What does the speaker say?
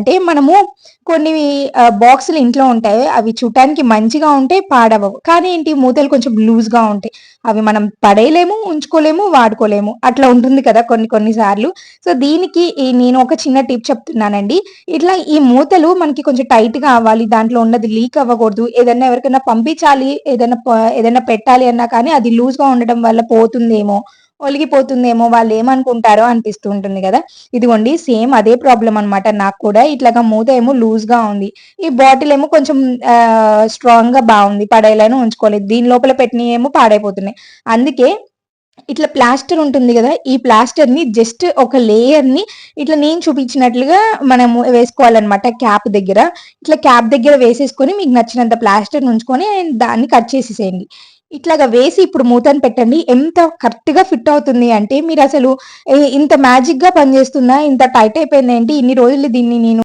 అంటే మనము కొన్ని బాక్సులు ఇంట్లో ఉంటాయి. అవి చూడటానికి మంచిగా ఉంటాయి, పాడవవు. కానీ ఏంటి మూతలు కొంచెం లూజ్‌గా ఉంటాయి. అవి మనం పడేయలేము, ఉంచుకోలేము, వాడుకోలేము. అట్లా ఉంటుంది కదా కొన్ని కొన్ని సార్లు. సో, దీనికి నేను ఒక చిన్న టిప్ చెప్తున్నానండి. ఇట్లా ఈ మూతలు మనకి కొంచెం టైట్‌గా అవ్వాలి. దాంట్లో ఉన్నది లీక్ అవ్వకూడదు. ఏదన్నా ఎవరికైనా పంపించాలి, ఏదైనా పెట్టాలి అన్నా కానీ అది లూజ్‌గా ఉండడం వల్ల పోతుందేమో, ఒలిగిపోతుందేమో, వాళ్ళేమనుకుంటారో అనిపిస్తూ ఉంటుంది గదా! ఇదిగోండి సేమ్ అదే ప్రాబ్లమ్ అనమాట నాకు కూడా. ఇట్లాగా మూత ఏమో లూజ్‌గా ఉంది. ఈ బాటిల్ ఏమో కొంచెం స్ట్రాంగ్‌గా బావుంది. పడేయలేను, ఉంచుకోలేదు. దీని లోపల పెట్టినయేమో పాడైపోతున్నాయి. అందుకే ఇట్లా ప్లాస్టర్ ఉంటుంది గదా! ఈ ప్లాస్టర్‌ని జస్ట్ ఒక లేయర్‌ని ఇట్లా నేను చూపించినట్లుగా మనము వేసుకోవాలనమాట క్యాప్ దగ్గర. ఇట్లా క్యాప్ దగ్గర వేసేసుకొని మీకు నచ్చినంత ప్లాస్టర్‌ని ఉంచుకొని దాన్ని కట్ చేసేసేయండి. ఇట్లాగా వేసి ఇప్పుడు మూతను పెట్టండి. ఎంత కరెక్ట్‌గా ఫిట్ అవుతుంది అంటే మీరసలు ఇంత మ్యాజిక్‌గా పనిచేస్తుందా? ఇంత టైట్ అయిపోయిందేంటి? ఇన్ని రోజులు దీన్ని నేను